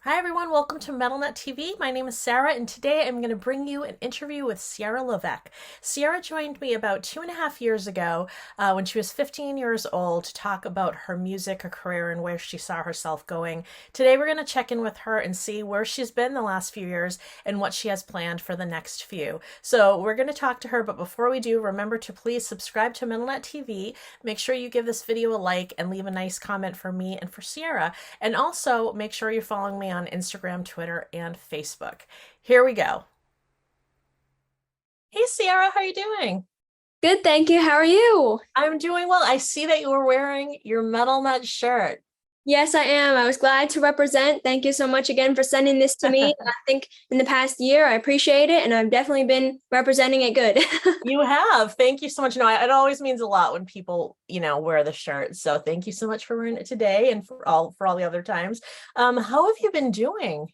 Hi everyone, welcome to metalnettv. My name is Sarah, and today I'm going to bring you an interview with Sierra Levesque. Sierra joined me about 2.5 years ago when she was 15 years old to talk about her music, her career, and where she saw herself going. Today we're going to check in with her and see where she's been the last few years and what she has planned for the next few. So we're going to talk to her, but before we do, remember to please subscribe to metalnettv. Make sure you give this video a like and leave a nice comment for me and for Sierra. And also make sure you're following me on Instagram, Twitter, and Facebook. Here we go. Hey Sierra, how are you doing? Good, thank you. How are you? I'm doing well. I see that you were wearing your Metal Nut shirt. Yes, I am. I was glad to represent. Thank you so much again for sending this to me. I think in the past year, I appreciate it, and I've definitely been representing it good. You have. Thank you so much. No, it always means a lot when people, wear the shirt. So thank you so much for wearing it today and for all the other times. How have you been doing?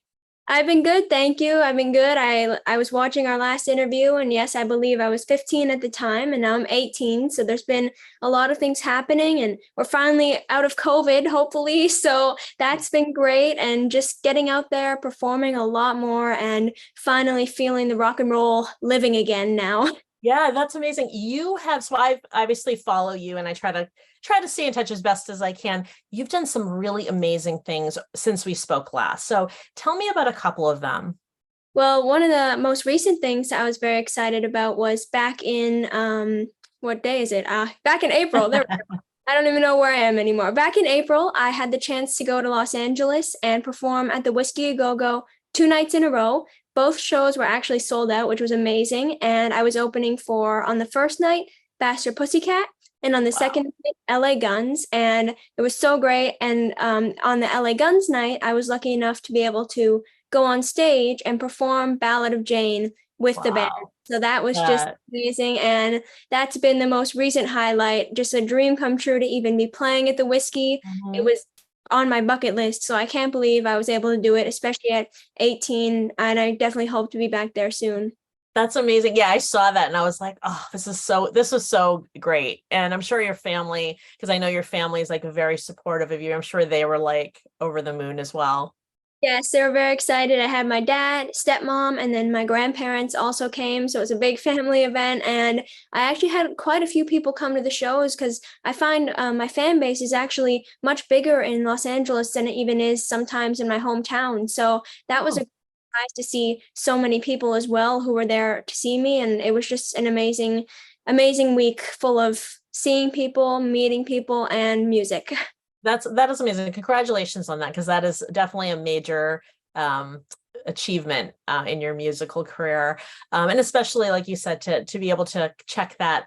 I've been good, thank you. I've been good. I was watching our last interview, and yes, I believe I was 15 at the time, and now I'm 18. So there's been a lot of things happening, and we're finally out of COVID, hopefully. So that's been great, and just getting out there, performing a lot more, and finally feeling the rock and roll living again now. Yeah, that's amazing. You have, so I obviously follow you and I try to stay in touch as best as I can. You've done some really amazing things since we spoke last. So tell me about a couple of them. Well, one of the most recent things I was very excited about was back in what day is it? Back in April. There we go. I don't even know where I am anymore. Back in April, I had the chance to go to Los Angeles and perform at the Whiskey A Go Go 2 nights in a row. Both shows were actually sold out, which was amazing. And I was opening for, on the first night, Faster Pussycat, and on the Wow. second night, LA Guns. And it was so great. And on the LA Guns night, I was lucky enough to be able to go on stage and perform Ballad of Jane with the band. Wow. So that was just Uh, amazing. And that's been the most recent highlight. Just a dream come true to even be playing at the Whiskey. It mhm. was on my bucket list. So I can't believe I was able to do it, especially at 18. And I definitely hope to be back there soon. That's amazing. Yeah, I saw that and I was like, oh, this was so great. And I'm sure your family, because I know your family is like very supportive of you. I'm sure they were like over the moon as well. Yes, they were very excited. I had my dad, stepmom, and then my grandparents also came. So it was a big family event. And I actually had quite a few people come to the shows because I find my fan base is actually much bigger in Los Angeles than it even is sometimes in my hometown. So that was a Oh, surprise to see so many people as well who were there to see me. And it was just an amazing, amazing week full of seeing people, meeting people, and music. that is amazing. Congratulations on that, because that is definitely a major um, achievement in your musical career, and especially like you said to be able to check that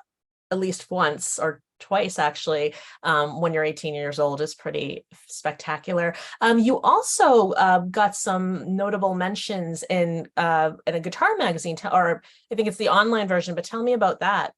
at least once or twice actually when you're 18 years old is pretty spectacular. You also got some notable mentions in a guitar magazine, or I think it's the online version, but tell me about that.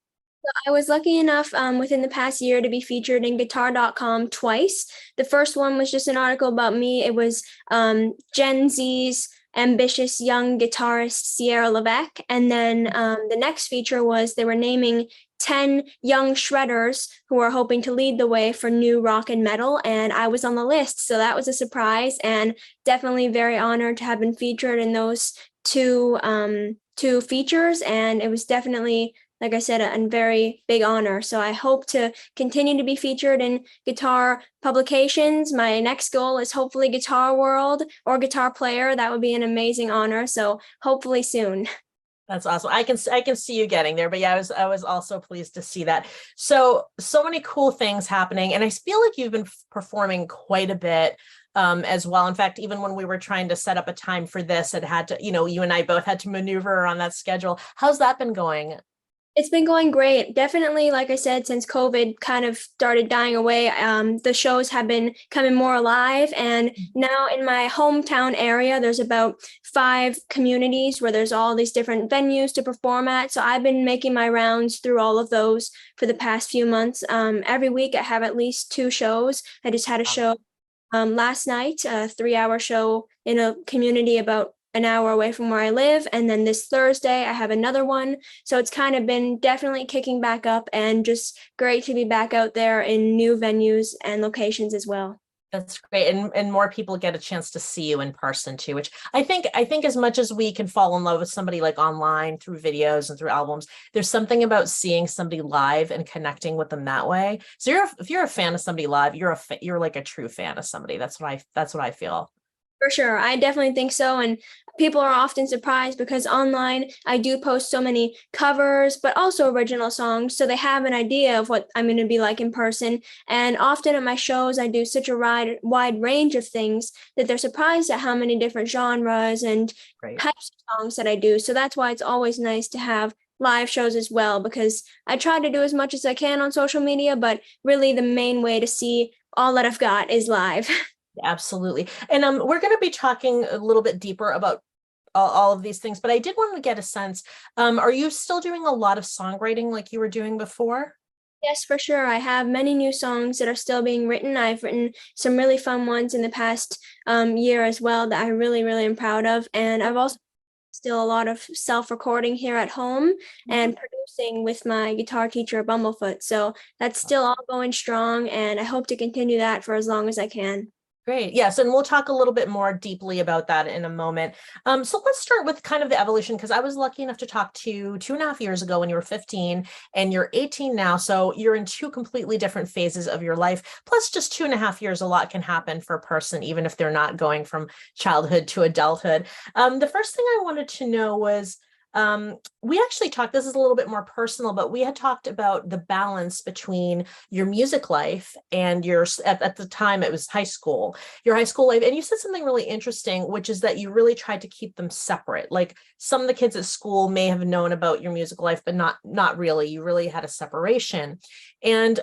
I was lucky enough within the past year to be featured in guitar.com twice. The first one was just an article about me. It was Gen Z's ambitious young guitarist Sierra Levesque. And then the next feature was they were naming 10 young shredders who are hoping to lead the way for new rock and metal. And I was on the list. So that was a surprise and definitely very honored to have been featured in those two features. And it was definitely, like I said, a very big honor. So I hope to continue to be featured in guitar publications. My next goal is hopefully Guitar World or Guitar Player. That would be an amazing honor. So hopefully soon. That's awesome. I can see you getting there, but yeah, I was also pleased to see that. So many cool things happening, and I feel like you've been performing quite a bit as well. In fact, even when we were trying to set up a time for this, it had to, you and I both had to maneuver on that schedule. How's that been going? It's been going great. Definitely, like I said, since COVID kind of started dying away, the shows have been coming more alive. And now in my hometown area, there's about 5 communities where there's all these different venues to perform at. So I've been making my rounds through all of those for the past few months. Every week, I have at least 2 shows. I just had a show last night, a 3 hour show in a community about an hour away from where I live. And then this Thursday, I have another one. So it's kind of been definitely kicking back up and just great to be back out there in new venues and locations as well. That's great. And more people get a chance to see you in person too, which I think as much as we can fall in love with somebody like online through videos and through albums, there's something about seeing somebody live and connecting with them that way. So if you're a fan of somebody live, you're like a true fan of somebody. That's what I feel. For sure. I definitely think so. And people are often surprised because online I do post so many covers, but also original songs. So they have an idea of what I'm going to be like in person. And often at my shows, I do such a wide range of things that they're surprised at how many different genres and Great. types of songs that I do. So that's why it's always nice to have live shows as well, because I try to do as much as I can on social media, but really the main way to see all that I've got is live. Absolutely. And we're going to be talking a little bit deeper about all of these things, but I did want to get a sense. Are you still doing a lot of songwriting like you were doing before? Yes, for sure. I have many new songs that are still being written. I've written some really fun ones in the past year as well that I really, really am proud of. And I've also still a lot of self-recording here at home and producing with my guitar teacher, Bumblefoot. So that's still all going strong, and I hope to continue that for as long as I can. Great. Yes. And we'll talk a little bit more deeply about that in a moment. So let's start with kind of the evolution, because I was lucky enough to talk to you 2.5 years ago when you were 15 and you're 18 now. So you're in two completely different phases of your life. Plus, just 2.5 years, a lot can happen for a person, even if they're not going from childhood to adulthood. The first thing I wanted to know was, we actually talked, this is a little bit more personal, but we had talked about the balance between your music life and at the time it was your high school life. And you said something really interesting, which is that you really tried to keep them separate. Like some of the kids at school may have known about your music life, but not really. You really had a separation. And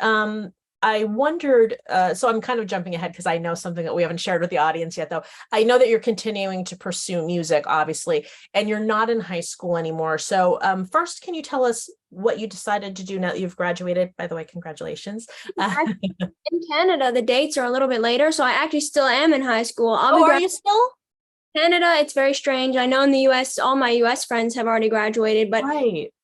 I wondered, so I'm kind of jumping ahead because I know something that we haven't shared with the audience yet, though. I know that you're continuing to pursue music, obviously, and you're not in high school anymore. So first, can you tell us what you decided to do now that you've graduated? By the way, congratulations. In Canada, the dates are a little bit later, so I actually still am in high school. I'll be Oh, are you still? Canada, it's very strange. I know in the US, all my US friends have already graduated, but Right.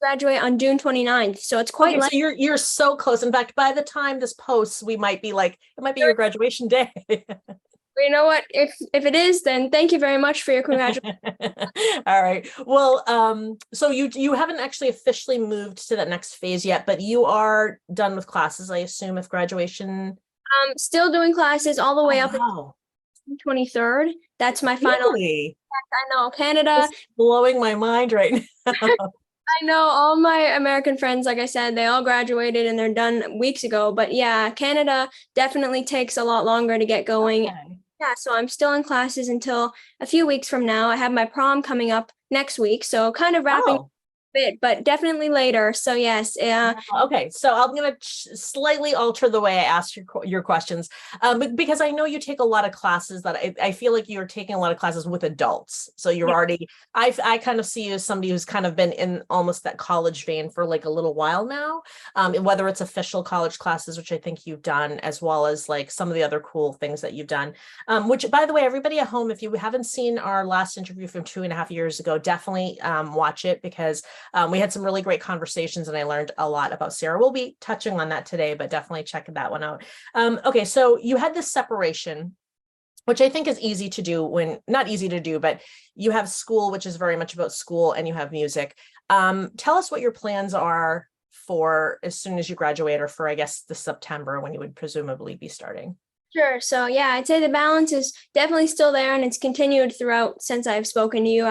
graduate on June 29th. So it's quite Okay, so late. you're so close. In fact, by the time this posts, we might be like, it might be your graduation day. You know what? If it is, then thank you very much for your congratulations. All right. Well, so you haven't actually officially moved to that next phase yet, but you are done with classes, I assume, with graduation. Still doing classes all the way up Wow. until 23rd. That's my final. Really? I know Canada. This is blowing my mind right now. I know all my American friends, like I said, they all graduated and they're done weeks ago. But yeah, Canada definitely takes a lot longer to get going. Okay. Yeah, so I'm still in classes until a few weeks from now. I have my prom coming up next week, so kind of wrapping Oh. bit, but definitely later. So yes, Okay, so I'm going to slightly alter the way I ask your questions, because I know you take a lot of classes that I feel like you're taking a lot of classes with adults. So you're yeah, already, I kind of see you as somebody who's kind of been in almost that college vein for like a little while now, whether it's official college classes, which I think you've done, as well as like some of the other cool things that you've done. Which, by the way, everybody at home, if you haven't seen our last interview from 2.5 years ago, definitely watch it, because we had some really great conversations and I learned a lot about Sierra. We'll be touching on that today, but definitely check that one out. Okay, so you had this separation, which I think is easy to do not easy to do, but you have school, which is very much about school, and you have music. Tell us what your plans are for as soon as you graduate, or for, I guess, the September when you would presumably be starting. sure. So yeah, I'd say the balance is definitely still there, and it's continued throughout since I've spoken to you.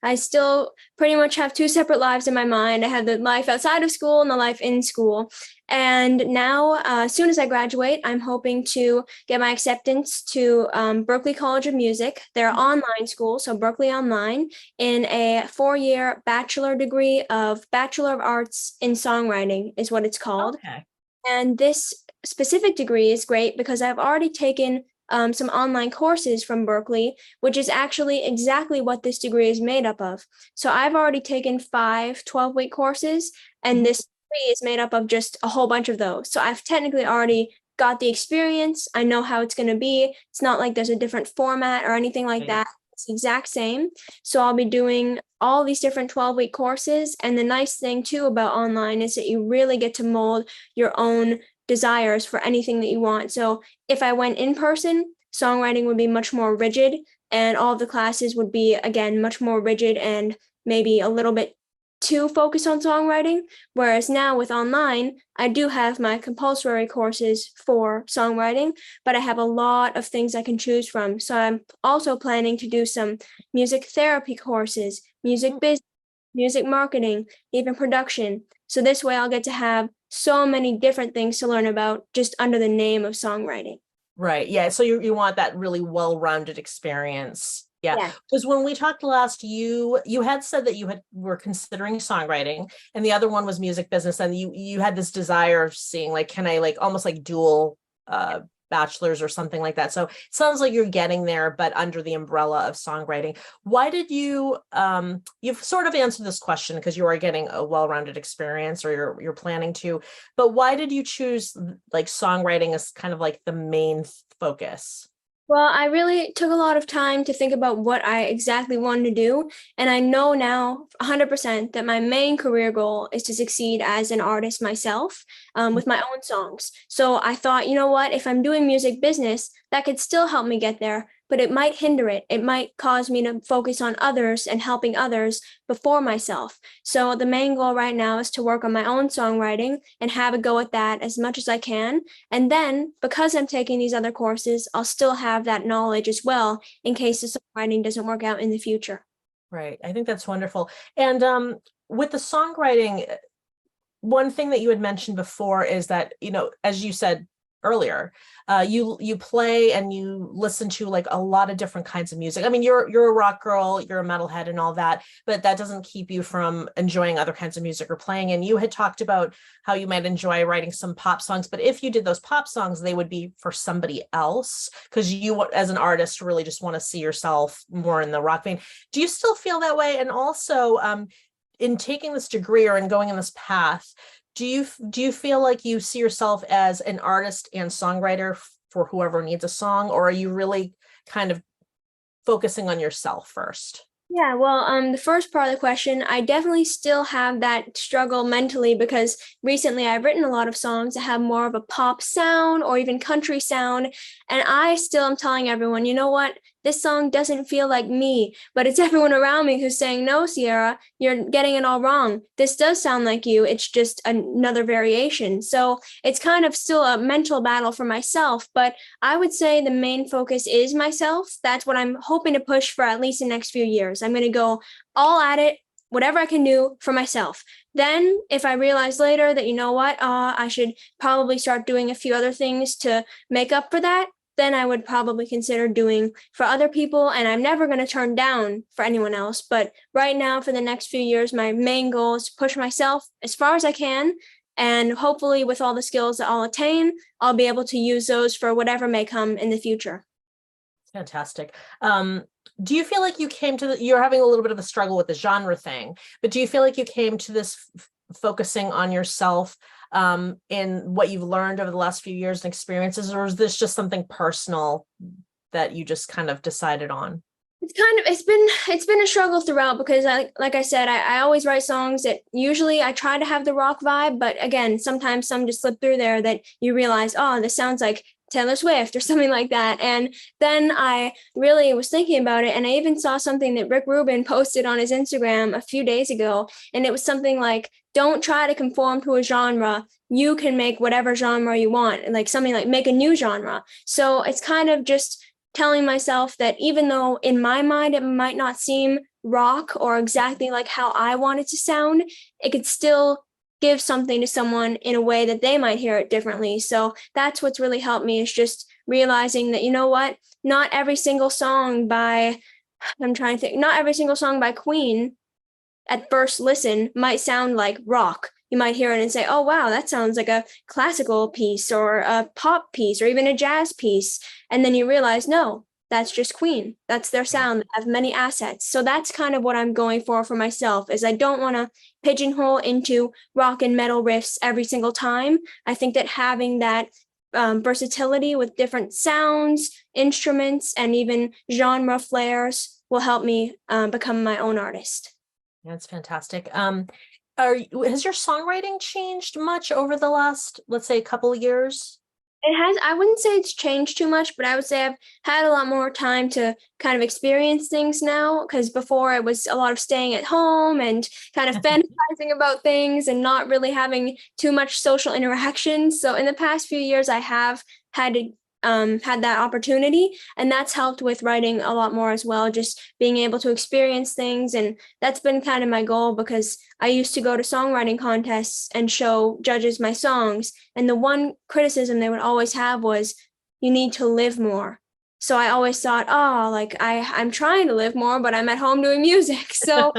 I still pretty much have two separate lives in my mind. I have the life outside of school and the life in school. And now, as soon as I graduate, I'm hoping to get my acceptance to Berklee College of Music. They're online school, so Berklee Online, in a 4-year bachelor degree of Bachelor of Arts in Songwriting is what it's called. Okay. And this specific degree is great because I've already taken some online courses from Berklee, which is actually exactly what this degree is made up of. So I've already taken 5 12-week courses, and this degree is made up of just a whole bunch of those. So I've technically already got the experience. I know how it's going to be. It's not like there's a different format or anything like that. It's the exact same. So I'll be doing all these different 12-week courses. And the nice thing too about online is that you really get to mold your own desires for anything that you want. So if I went in person, songwriting would be much more rigid, and all of the classes would be, again, much more rigid and maybe a little bit too focused on songwriting. Whereas now with online, I do have my compulsory courses for songwriting, but I have a lot of things I can choose from. So I'm also planning to do some music therapy courses, music business, music marketing, even production. So this way I'll get to have so many different things to learn about just under the name of songwriting. Right. Yeah. So you want that really well-rounded experience. Yeah. Yeah. Because when we talked last, you had said that were considering songwriting, and the other one was music business, and you had this desire of seeing, like, can I, like, almost like dual bachelors or something like that. So it sounds like you're getting there, but under the umbrella of songwriting. Why did you've sort of answered this question because you are getting a well-rounded experience, or you're planning to, but why did you choose like songwriting as kind of like the main focus? Well, I really took a lot of time to think about what I exactly wanted to do. And I know now 100% that my main career goal is to succeed as an artist myself, with my own songs. So I thought, you know what, if I'm doing music business, that could still help me get there, but it might hinder it. It might cause me to focus on others and helping others before myself. So the main goal right now is to work on my own songwriting and have a go at that as much as I can. And then, because I'm taking these other courses, I'll still have that knowledge as well in case the songwriting doesn't work out in the future. Right. I think that's wonderful. And with the songwriting, one thing that you had mentioned before is that, as you said earlier, you play and you listen to like a lot of different kinds of music. I mean, you're a rock girl, you're a metalhead and all that, but that doesn't keep you from enjoying other kinds of music or playing. And you had talked about how you might enjoy writing some pop songs, but if you did those pop songs, they would be for somebody else, because you, as an artist, really just want to see yourself more in the rock vein. Do you still feel that way? And also, in taking this degree or in going in this path, do you feel like you see yourself as an artist and songwriter for whoever needs a song, or are you really kind of focusing on yourself first? Yeah, well, the first part of the question, I definitely still have that struggle mentally because recently I've written a lot of songs that have more of a pop sound or even country sound. And I still am telling everyone, you know what? This song doesn't feel like me, but it's everyone around me who's saying, no, Sierra, you're getting it all wrong. This does sound like you. It's just another variation. So it's kind of still a mental battle for myself, but I would say the main focus is myself. That's what I'm hoping to push for at least the next few years. I'm going to go all at it, whatever I can do for myself. Then, if I realize later that, you know what, I should probably start doing a few other things to make up for that, then I would probably consider doing for other people. And I'm never going to turn down for anyone else. But right now, for the next few years, my main goal is to push myself as far as I can. And hopefully, with all the skills that I'll attain, I'll be able to use those for whatever may come in the future. Fantastic. Do you feel like you're having a little bit of a struggle with the genre thing, but do you feel like you came to this focusing on yourself in what you've learned over the last few years and experiences, or is this just something personal that you just kind of decided on? It's been a struggle throughout because like I said, I always write songs that usually I try to have the rock vibe, but again, sometimes some just slip through there that you realize, oh, this sounds like Taylor Swift or something like that. And then I really was thinking about it, and I even saw something that Rick Rubin posted on his Instagram a few days ago, and it was something like, don't try to conform to a genre. You can make whatever genre you want, like something like make a new genre. So it's kind of just telling myself that even though in my mind it might not seem rock or exactly like how I want it to sound, it could still give something to someone in a way that they might hear it differently. So that's what's really helped me, is just realizing that, you know what, not every single song by, I'm trying to think, not every single song by Queen at first listen might sound like rock. You might hear it and say, oh, wow, that sounds like a classical piece or a pop piece or even a jazz piece. And then you realize, no, that's just Queen. That's their sound. They have many assets. So that's kind of what I'm going for myself, is I don't want to pigeonhole into rock and metal riffs every single time. I think that having that versatility with different sounds, instruments, and even genre flares will help me become my own artist. That's fantastic. Has your songwriting changed much over the last, let's say, couple of years? It has, I wouldn't say it's changed too much, but I would say I've had a lot more time to kind of experience things now. Because before it was a lot of staying at home and kind of fantasizing about things and not really having too much social interaction. So in the past few years, I have had that opportunity, and that's helped with writing a lot more as well. Just being able to experience things, and that's been kind of my goal because I used to go to songwriting contests and show judges my songs, and the one criticism they would always have was, you need to live more. So I always thought, oh, like I'm trying to live more, but I'm at home doing music. So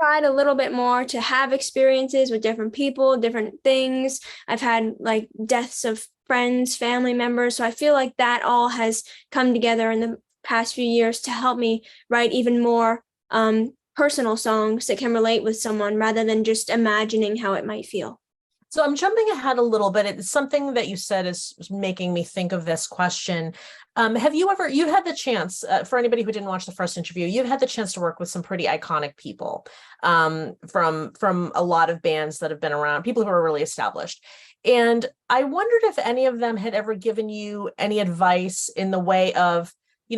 tried a little bit more to have experiences with different people, different things. I've had like deaths of friends, family members. So I feel like that all has come together in the past few years to help me write even more personal songs that can relate with someone rather than just imagining how it might feel. So I'm jumping ahead a little bit. It's something that you said is making me think of this question. Have you had the chance, for anybody who didn't watch the first interview, you've had the chance to work with some pretty iconic people from a lot of bands that have been around, people who are really established. And I wondered if any of them had ever given you any advice in the way of,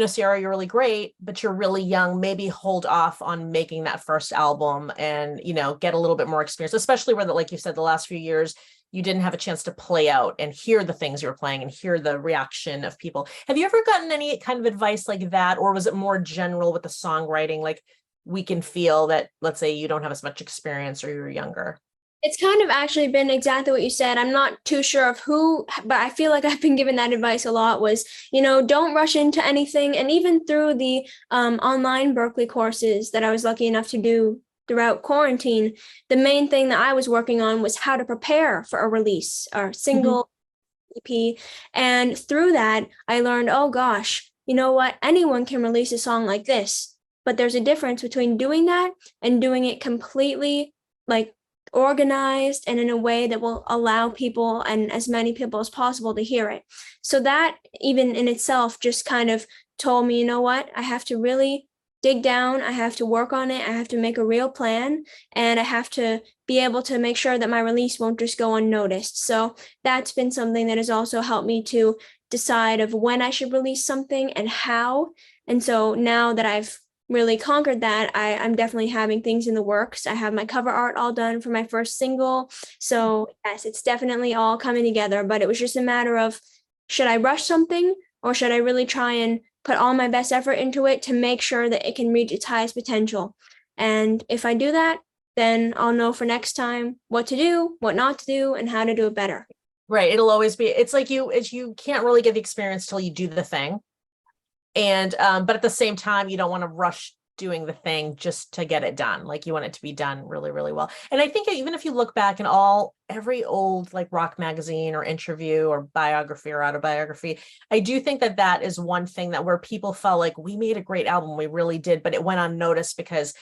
Sierra, you're really great, but you're really young. Maybe hold off on making that first album and, get a little bit more experience, especially where, like you said, the last few years, you didn't have a chance to play out and hear the things you were playing and hear the reaction of people. Have you ever gotten any kind of advice like that? Or was it more general with the songwriting? Like, we can feel that, let's say you don't have as much experience or you're younger. It's kind of actually been exactly what you said. I'm not too sure of who, but I feel like I've been given that advice a lot was, don't rush into anything. And even through the online Berkeley courses that I was lucky enough to do throughout quarantine, the main thing that I was working on was how to prepare for a release or single EP. And through that, I learned, oh gosh, you know what? Anyone can release a song like this. But there's a difference between doing that and doing it completely like organized and in a way that will allow people and as many people as possible to hear it. So that even in itself just kind of told me, you know what, I have to really dig down, I have to work on it, I have to make a real plan, and I have to be able to make sure that my release won't just go unnoticed. So that's been something that has also helped me to decide of when I should release something and how. And so now that I've really conquered that, I'm definitely having things in the works. I have my cover art all done for my first single. So yes, it's definitely all coming together, but it was just a matter of, should I rush something or should I really try and put all my best effort into it to make sure that it can reach its highest potential? And if I do that, then I'll know for next time what to do, what not to do, and how to do it better. Right. It'll always be, it's like you can't really get the experience till you do the thing. And but at the same time, you don't want to rush doing the thing just to get it done. Like, you want it to be done really, really well. And I think even if you look back in every old like rock magazine or interview or biography or autobiography, I do think that is one thing that where people felt like, we made a great album, we really did, but it went unnoticed because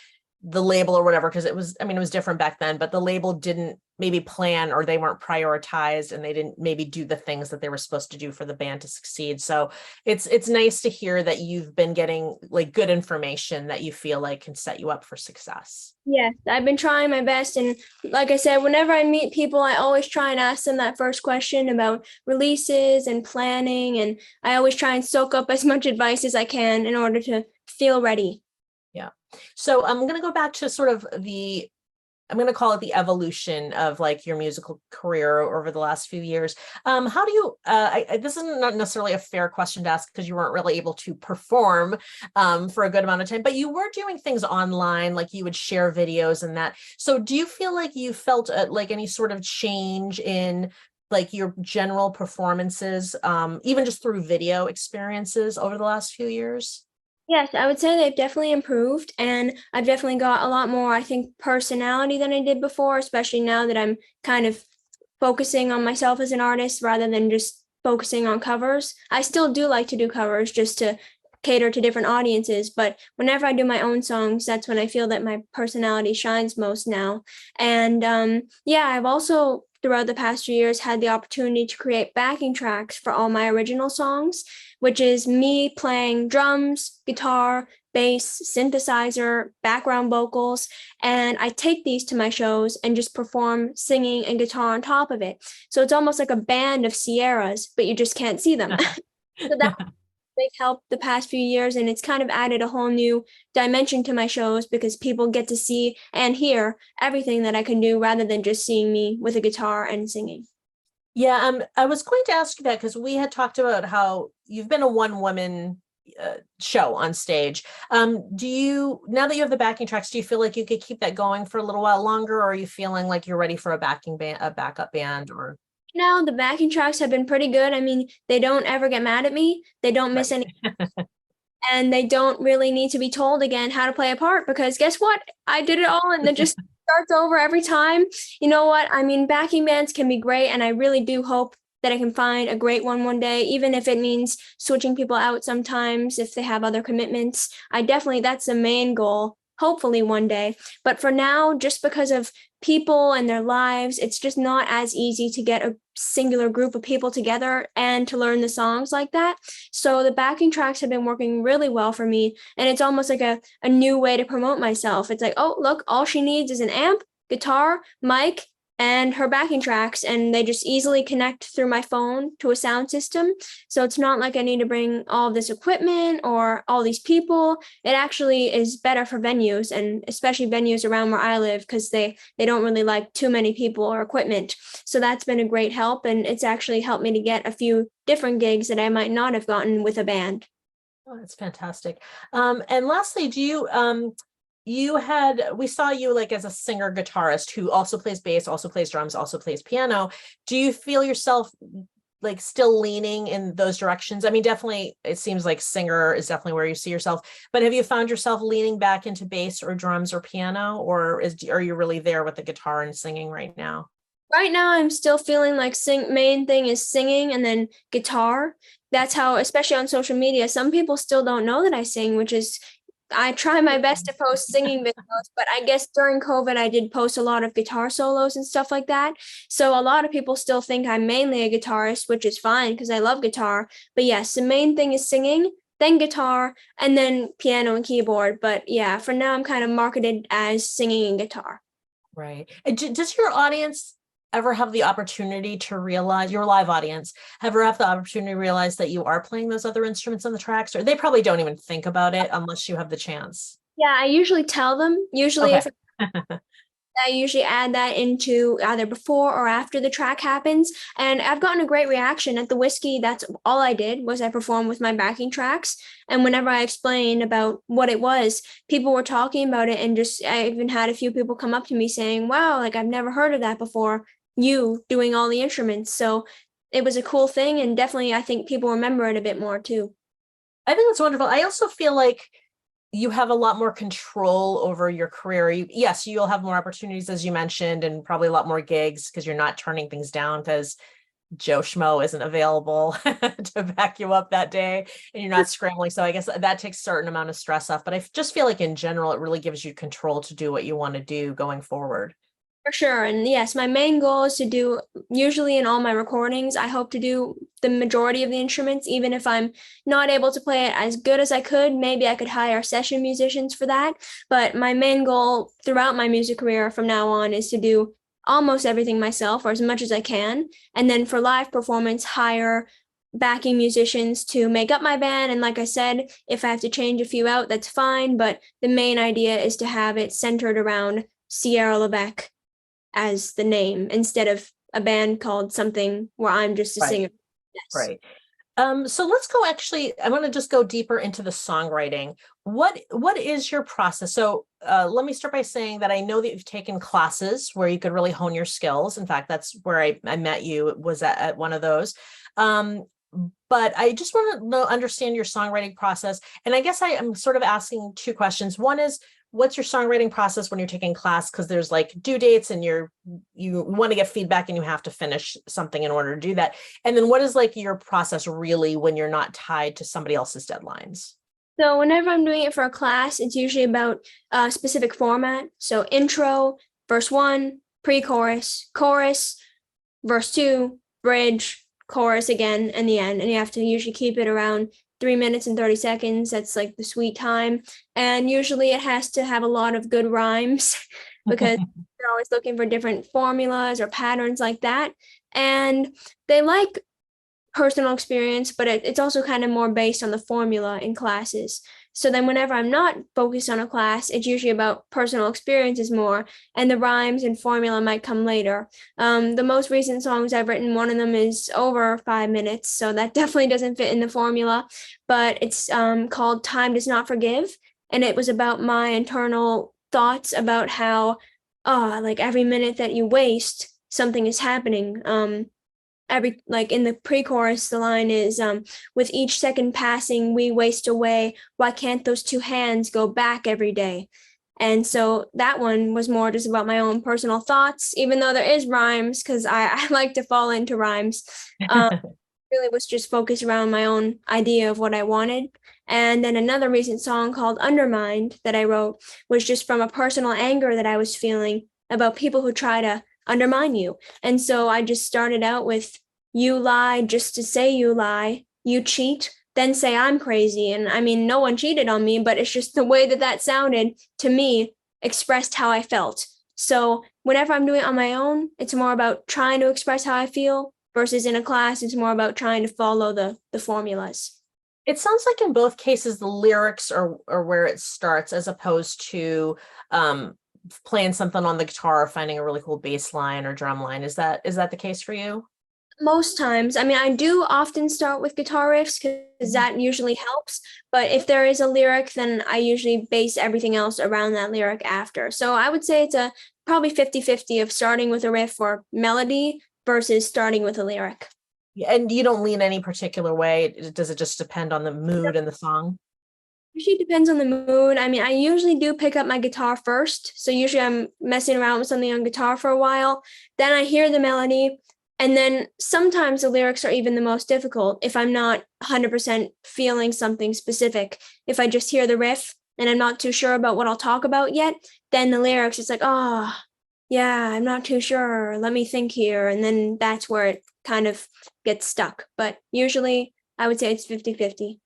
the label or whatever, because it was different back then, but the label didn't maybe plan, or they weren't prioritized, and they didn't maybe do the things that they were supposed to do for the band to succeed. So it's nice to hear that you've been getting like good information that you feel like can set you up for success. Yes, I've been trying my best. And like I said, whenever I meet people, I always try and ask them that first question about releases and planning. And I always try and soak up as much advice as I can in order to feel ready. Yeah. So I'm going to go back to sort of I'm going to call it the evolution of like your musical career over the last few years. How do you, this is not necessarily a fair question to ask because you weren't really able to perform for a good amount of time, but you were doing things online, like you would share videos and that. So do you feel like you felt like any sort of change in like your general performances, even just through video experiences over the last few years? Yes, I would say they've definitely improved, and I've definitely got a lot more, I think, personality than I did before, especially now that I'm kind of focusing on myself as an artist rather than just focusing on covers. I still do like to do covers just to cater to different audiences, but whenever I do my own songs, that's when I feel that my personality shines most now. And yeah, I've also throughout the past few years had the opportunity to create backing tracks for all my original songs, which is me playing drums, guitar, bass, synthesizer, background vocals, and I take these to my shows and just perform singing and guitar on top of it. So it's almost like a band of Sierras, but you just can't see them. So that big help the past few years, and it's kind of added a whole new dimension to my shows because people get to see and hear everything that I can do rather than just seeing me with a guitar and singing. Yeah, I was going to ask you that because we had talked about how you've been a one-woman show on stage. Do you, now that you have the backing tracks, do you feel like you could keep that going for a little while longer, or are you feeling like you're ready for a backing band, a backup band, or? Now the backing tracks have been pretty good. I mean, they don't ever get mad at me. They don't miss Right. any, and they don't really need to be told again how to play a part because guess what? I did it all and it just starts over every time. You know what? I mean, backing bands can be great, and I really do hope that I can find a great one day, even if it means switching people out sometimes if they have other commitments. I definitely, that's the main goal, hopefully one day. But for now, just because of people and their lives, it's just not as easy to get a singular group of people together and to learn the songs like that. So the backing tracks have been working really well for me. And it's almost like a new way to promote myself. It's like, oh, look, all she needs is an amp, guitar, mic, and her backing tracks, and they just easily connect through my phone to a sound system. So it's not like I need to bring all this equipment or all these people. It actually is better for venues, and especially venues around where I live, because they don't really like too many people or equipment. So that's been a great help, and it's actually helped me to get a few different gigs that I might not have gotten with a band. Oh, that's fantastic. And lastly, do you we saw you like as a singer guitarist who also plays bass, also plays drums, also plays piano. Do you feel yourself like still leaning in those directions? I mean, definitely it seems like singer is definitely where you see yourself, but have you found yourself leaning back into bass or drums or piano, or are you really there with the guitar and singing right now? Right now, I'm still feeling like main thing is singing and then guitar. That's how, especially on social media, some people still don't know that I sing, which is I try my best to post singing videos, but I guess during COVID, I did post a lot of guitar solos and stuff like that. So a lot of people still think I'm mainly a guitarist, which is fine because I love guitar. But yes, the main thing is singing, then guitar, and then piano and keyboard. But yeah, for now, I'm kind of marketed as singing and guitar. Right. And does your audience ever have the opportunity to realize, your live audience ever have the opportunity to realize that you are playing those other instruments on the tracks, or they probably don't even think about it unless you have the chance? Yeah, I usually tell them. Usually, Okay. if I usually add that into either before or after the track happens. And I've gotten a great reaction at the Whiskey. That's all I did was I performed with my backing tracks. And whenever I explained about what it was, people were talking about it. And just, I even had a few people come up to me saying, wow, like I've never heard of that before, you doing all the instruments. So it was a cool thing. And definitely, I think people remember it a bit more too. I think that's wonderful. I also feel like you have a lot more control over your career. Yes, you'll have more opportunities, as you mentioned, and probably a lot more gigs because you're not turning things down because Joe Schmo isn't available to back you up that day and you're not scrambling. So I guess that takes a certain amount of stress off. But I just feel like in general, it really gives you control to do what you want to do going forward. For sure. And yes, my main goal is to do, usually in all my recordings, I hope to do the majority of the instruments, even if I'm not able to play it as good as I could. Maybe I could hire session musicians for that. But my main goal throughout my music career from now on is to do almost everything myself or as much as I can. And then for live performance, hire backing musicians to make up my band. And like I said, if I have to change a few out, that's fine. But the main idea is to have it centered around Sierra Levesque as the name instead of a band called something where I'm just a Right. singer. Yes. Right. So let's go actually, I want to just go deeper into the songwriting. What is your process? So let me start by saying that I know that you've taken classes where you could really hone your skills. In fact, that's where I met you, was at one of those. But I just want to understand your songwriting process. And I guess I am sort of asking two questions. One is, what's your songwriting process when you're taking class? Because there's like due dates and you want to get feedback and you have to finish something in order to do that. And then what is like your process really when you're not tied to somebody else's deadlines? So whenever I'm doing it for a class, it's usually about a specific format. So intro, verse one, pre-chorus, chorus, verse 2, bridge, chorus again, and the end. And you have to usually keep it around 3 minutes and 30 seconds. That's like the sweet time. And usually it has to have a lot of good rhymes because they're always looking for different formulas or patterns like that. And they like personal experience, but it's also kind of more based on the formula in classes. So then whenever I'm not focused on a class, it's usually about personal experiences more, and the rhymes and formula might come later. The most recent songs I've written, one of them is over 5 minutes, so that definitely doesn't fit in the formula, but it's called Time Does Not Forgive, and it was about my internal thoughts about how, like every minute that you waste, something is happening. Every like in the pre-chorus the line is with each second passing we waste away, why can't those two hands go back every day? And so that one was more just about my own personal thoughts, even though there is rhymes because I like to fall into rhymes. Really was just focused around my own idea of what I wanted. And then another recent song called Undermined that I wrote was just from a personal anger that I was feeling about people who try to undermine you. And so I just started out with, you lie just to say you lie, you cheat, then say I'm crazy. And I mean, no one cheated on me, but it's just the way that that sounded to me expressed how I felt. So whenever I'm doing it on my own, it's more about trying to express how I feel versus in a class, it's more about trying to follow the formulas. It sounds like in both cases the lyrics are where it starts, as opposed to playing something on the guitar or finding a really cool bass line or drum line. Is that the case for you? Most times, I mean, I do often start with guitar riffs because that usually helps. But if there is a lyric, then I usually base everything else around that lyric after. So I would say it's a probably 50-50 of starting with a riff or melody versus starting with a lyric. Yeah, and you don't lean any particular way. Does it just depend on the mood and the song? Usually depends on the mood. I mean, I usually do pick up my guitar first. So usually I'm messing around with something on guitar for a while. Then I hear the melody. And then sometimes the lyrics are even the most difficult if I'm not 100% feeling something specific. If I just hear the riff and I'm not too sure about what I'll talk about yet, then the lyrics, it's like, oh, yeah, I'm not too sure. Let me think here. And then that's where it kind of gets stuck. But usually I would say it's 50-50.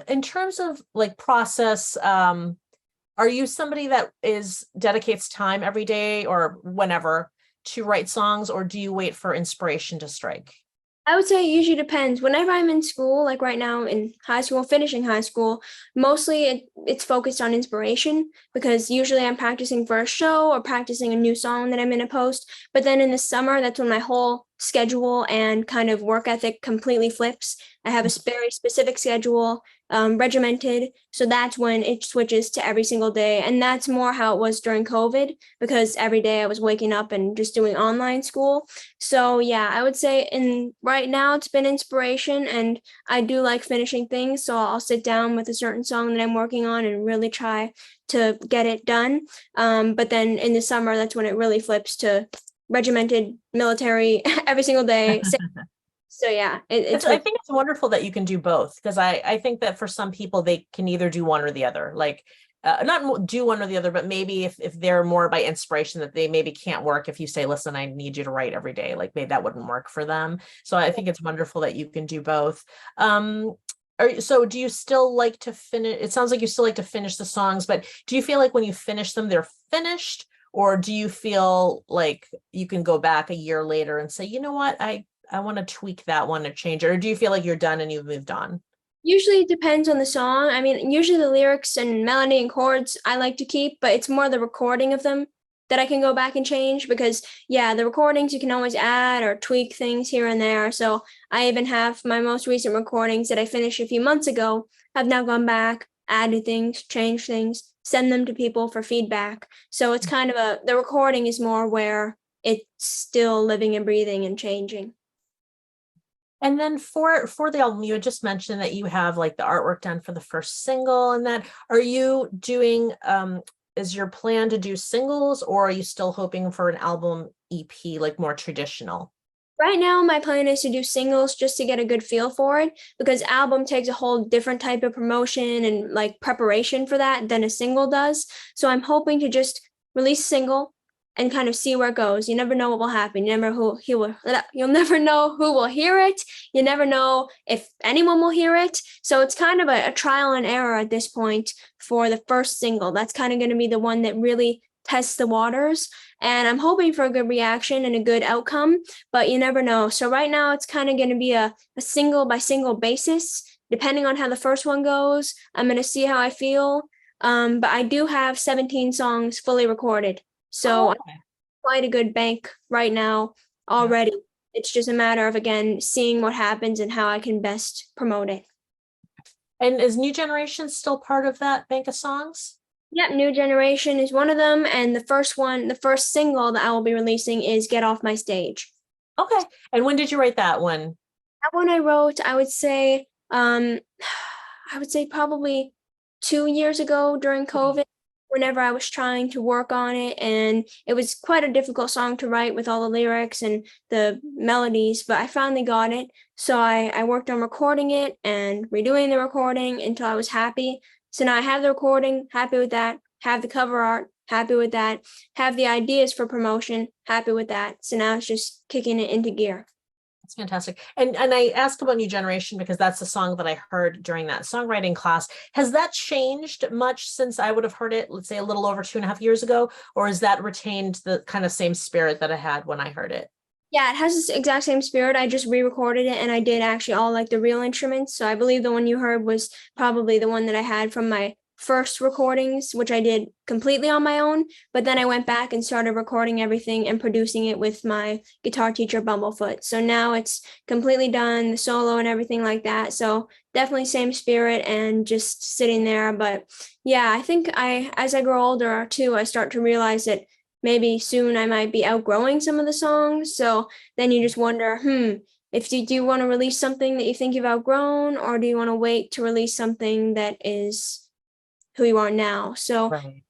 In terms of like process, are you somebody that dedicates time every day or whenever to write songs, or do you wait for inspiration to strike? I would say it usually depends. Whenever I'm in school, like right now in high school, finishing high school, mostly it's focused on inspiration because usually I'm practicing for a show or practicing a new song that I'm going to post. But then in the summer, that's when my whole schedule and kind of work ethic completely flips. I have a very specific schedule, regimented. So that's when it switches to every single day. And that's more how it was during COVID because every day I was waking up and just doing online school. So yeah, I would say in right now it's been inspiration and I do like finishing things. So I'll sit down with a certain song that I'm working on and really try to get it done. But then in the summer, that's when it really flips to regimented military every single day. So yeah, I think it's wonderful that you can do both, because I think that for some people they can either do one or the other. Like not do one or the other, but maybe if they're more by inspiration, that they maybe can't work if you say, listen, I need you to write every day, like maybe that wouldn't work for them. So I think it's wonderful that you can do both. So do you still like to finish? It sounds like you still like to finish the songs, but do you feel like when you finish them, they're finished? Or do you feel like you can go back a year later and say, you know what, I want to tweak that one or change it? Or do you feel like you're done and you've moved on? Usually it depends on the song. I mean, usually the lyrics and melody and chords I like to keep, but it's more the recording of them that I can go back and change because, yeah, the recordings you can always add or tweak things here and there. So I even have my most recent recordings that I finished a few months ago. I've now gone back, added things, changed things, send them to people for feedback. So it's kind of the recording is more where it's still living and breathing and changing. And then for the album, you had just mentioned that you have like the artwork done for the first single, and that are you doing is your plan to do singles, or are you still hoping for an album EP, like more traditional? Right now, my plan is to do singles just to get a good feel for it because album takes a whole different type of promotion and like preparation for that than a single does. So I'm hoping to just release a single, and kind of see where it goes. You never know what will happen. You'll never know who will hear it. You never know if anyone will hear it. So it's kind of a trial and error at this point for the first single. That's kind of going to be the one that really tests the waters. And I'm hoping for a good reaction and a good outcome, but you never know. So right now it's kind of going to be a single by single basis. Depending on how the first one goes, I'm going to see how I feel. But I do have 17 songs fully recorded. So Oh, I'm quite a good bank right now yeah. already. It's just a matter of, again, seeing what happens and how I can best promote it. And is New Generation still part of that bank of songs? Yep, New Generation is one of them. And the first single that I will be releasing is Get Off My Stage. Okay. And when did you write that one? That one I wrote, I would say probably 2 years ago during Okay. COVID, whenever I was trying to work on it. And it was quite a difficult song to write with all the lyrics and the melodies, but I finally got it. So I worked on recording it and redoing the recording until I was happy. So now I have the recording, happy with that, have the cover art, happy with that, have the ideas for promotion, happy with that. So now it's just kicking it into gear. That's fantastic. And I ask about New Generation because that's the song that I heard during that songwriting class. Has that changed much since I would have heard it, let's say a little over 2.5 years ago, or has that retained the kind of same spirit that I had when I heard it? Yeah, it has this exact same spirit. I just re-recorded it and I did actually all like the real instruments. So I believe the one you heard was probably the one that I had from my first recordings, which I did completely on my own. But then I went back and started recording everything and producing it with my guitar teacher, Bumblefoot. So now it's completely done, the solo and everything like that. So definitely same spirit and just sitting there. But yeah, I think as I grow older too, I start to realize that maybe soon I might be outgrowing some of the songs. So then you just wonder, if do you want to release something that you think you've outgrown, or do you want to wait to release something that is who you are now? So Right.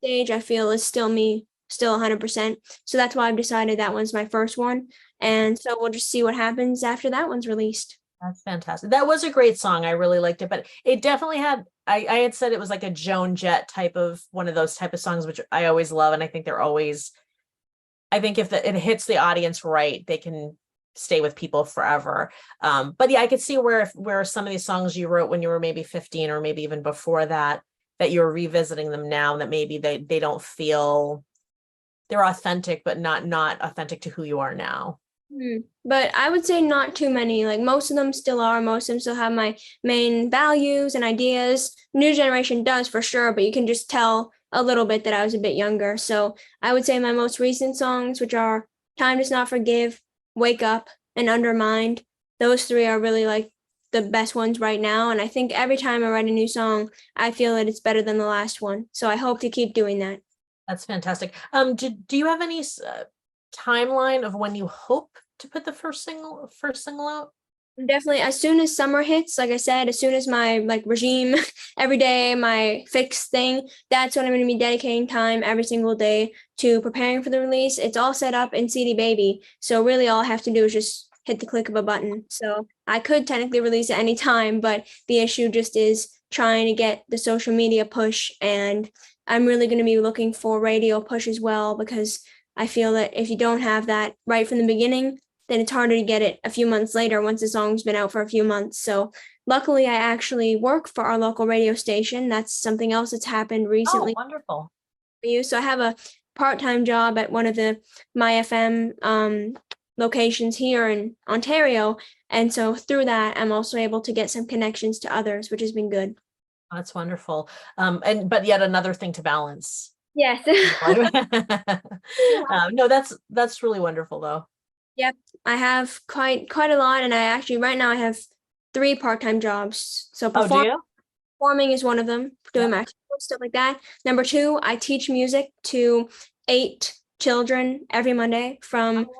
stage I feel is still me, still 100%. So that's why I've decided that one's my first one. And so we'll just see what happens after that one's released. That's fantastic. That was a great song. I really liked it, but it definitely had, I had said it was like a Joan Jett type of one of those type of songs, which I always love. And I think they're always, I think if it hits the audience right, they can stay with people forever. But yeah, I could see where some of these songs you wrote when you were maybe 15 or maybe even before that, that you're revisiting them now, and that maybe they don't feel they're authentic, but not authentic to who you are now. But I would say not too many. Like most of them still are. Most of them still have my main values and ideas. New generation does for sure, but you can just tell a little bit that I was a bit younger. So I would say my most recent songs, which are Time Does Not Forgive, Wake Up, and Undermined, those three are really like the best ones right now. And I think every time I write a new song, I feel that it's better than the last one. So I hope to keep doing that. That's fantastic. Do you have any timeline of when you hope to put the first single out? Definitely, as soon as summer hits, like I said, as soon as my like regime every day, my fixed thing, that's when I'm going to be dedicating time every single day to preparing for the release. It's all set up in CD Baby, so really all I have to do is just hit the click of a button. So I could technically release at any time, but the issue just is trying to get the social media push, and I'm really going to be looking for radio push as well, because I feel that if you don't have that right from the beginning, then it's harder to get it a few months later once the song's been out for a few months. So luckily, I actually work for our local radio station. That's something else that's happened Oh, recently wonderful. for you. So I have a part-time job at one of the My FM locations here in Ontario. And so through that, I'm also able to get some connections to others, which has been good. That's wonderful. And but yet another thing to balance. Yes. No, that's really wonderful though. Yep, I have quite a lot, and I actually right now I have three part-time jobs. So Oh, do you? performing is one of them, Yeah. doing my stuff like that. Number two, I teach music to 8 children every Monday Oh, from wow.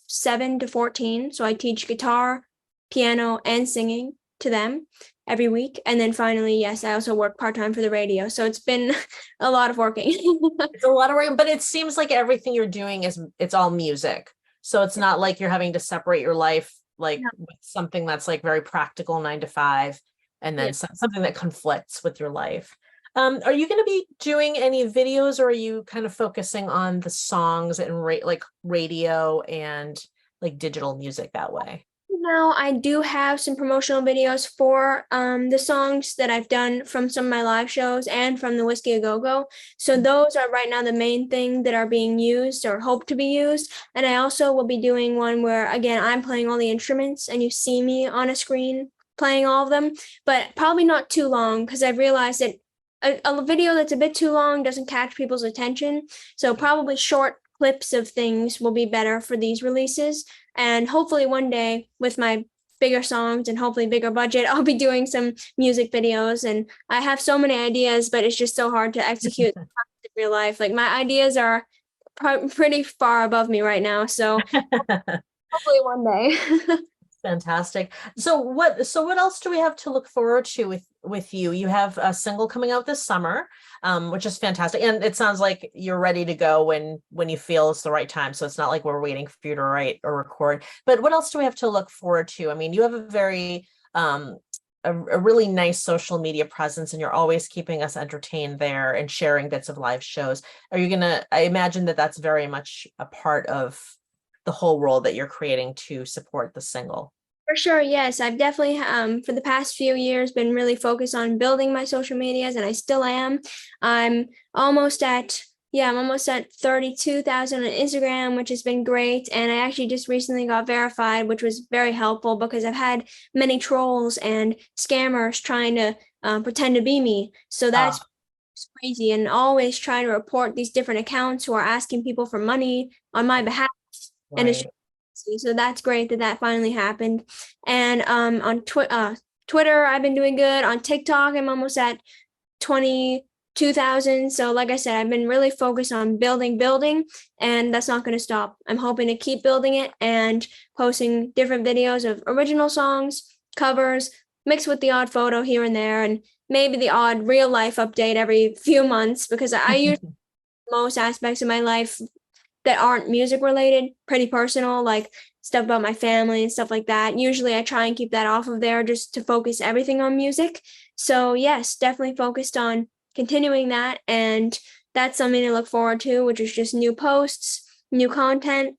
7 to 14. So I teach guitar, piano, and singing to them every week. And then finally, yes, I also work part-time for the radio. So it's been a lot of working. It's a lot of work, but it seems like everything you're doing it's all music. So it's not like you're having to separate your life like Yeah. with something that's like very practical 9 to 5, and Yeah. then something that conflicts with your life. Are you going to be doing any videos, or are you kind of focusing on the songs and like radio and like digital music that way? Now, I do have some promotional videos for the songs that I've done from some of my live shows and from the Whiskey A Go Go. So those are right now the main thing that are being used or hope to be used. And I also will be doing one where, again, I'm playing all the instruments and you see me on a screen playing all of them, but probably not too long because I've realized that a video that's a bit too long doesn't catch people's attention. So probably short clips of things will be better for these releases. And hopefully one day with my bigger songs and hopefully bigger budget, I'll be doing some music videos. And I have so many ideas, but it's just so hard to execute in real life. Like my ideas are pretty far above me right now. So hopefully one day. Fantastic. So what else do we have to look forward to with you? You have a single coming out this summer, which is fantastic. And it sounds like you're ready to go when you feel it's the right time. So it's not like we're waiting for you to write or record. But what else do we have to look forward to? I mean, you have a very a really nice social media presence, and you're always keeping us entertained there and sharing bits of live shows. Are you gonna, I imagine that that's very much a part of the whole role that you're creating to support the single. For sure, yes. I've definitely, for the past few years, been really focused on building my social medias, and I still am. I'm almost at, yeah, I'm almost at 32,000 on Instagram, which has been great. And I actually just recently got verified, which was very helpful because I've had many trolls and scammers trying to pretend to be me. So that's Ah, crazy, and always trying to report these different accounts who are asking people for money on my behalf. And it's right. so that's great that that finally happened. And on Twitter, I've been doing good. On TikTok, I'm almost at 22,000. So like I said, I've been really focused on building, and that's not going to stop. I'm hoping to keep building it and posting different videos of original songs, covers, mixed with the odd photo here and there, and maybe the odd real life update every few months because I use most aspects of my life that aren't music related, pretty personal, like stuff about my family and stuff like that. Usually I try and keep that off of there just to focus everything on music. So, yes, definitely focused on continuing that. And that's something to look forward to, which is just new posts, new content.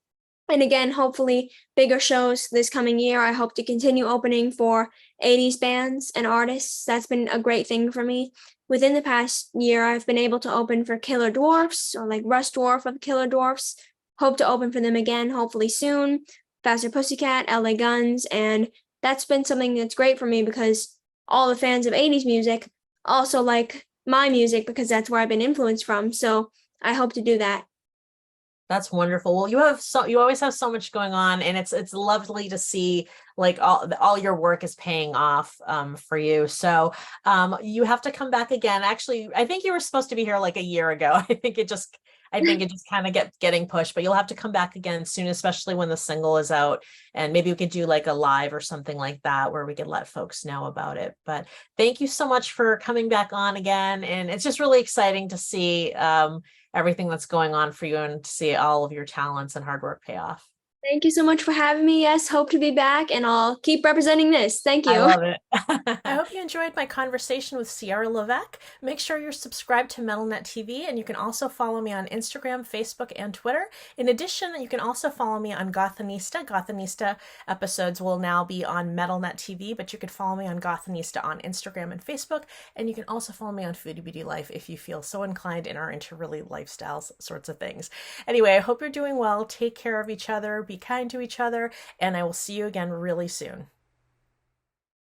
And again, hopefully bigger shows this coming year. I hope to continue opening for 80s bands and artists. That's been a great thing for me. Within the past year, I've been able to open for Killer Dwarfs or like Russ Dwarf of Killer Dwarfs. Hope to open for them again, hopefully soon. Faster Pussycat, LA Guns, and that's been something that's great for me because all the fans of 80s music also like my music because that's where I've been influenced from. So I hope to do that. That's wonderful. Well, you always have so much going on, and it's lovely to see like all your work is paying off for you. So you have to come back again. Actually, I think you were supposed to be here like a year ago. I think it just kind of getting pushed, but you'll have to come back again soon, especially when the single is out, and maybe we could do like a live or something like that where we could let folks know about it. But thank you so much for coming back on again, and it's just really exciting to see everything that's going on for you and to see all of your talents and hard work pay off. Thank you so much for having me. Yes, hope to be back, and I'll keep representing this. Thank I you. love it. I hope you enjoyed my conversation with Sierra Levesque. Make sure you're subscribed to metalnet TV, and you can also follow me on Instagram, Facebook, and Twitter. In addition, you can also follow me on Gothanista. Gothanista episodes will now be on metalnet TV, but you could follow me on Gothanista on Instagram and Facebook, and you can also follow me on Foodie Beauty Life if you feel so inclined and are into really lifestyles sorts of things. Anyway, I hope you're doing well. Take care of each other, be kind to each other, and I will see you again really soon.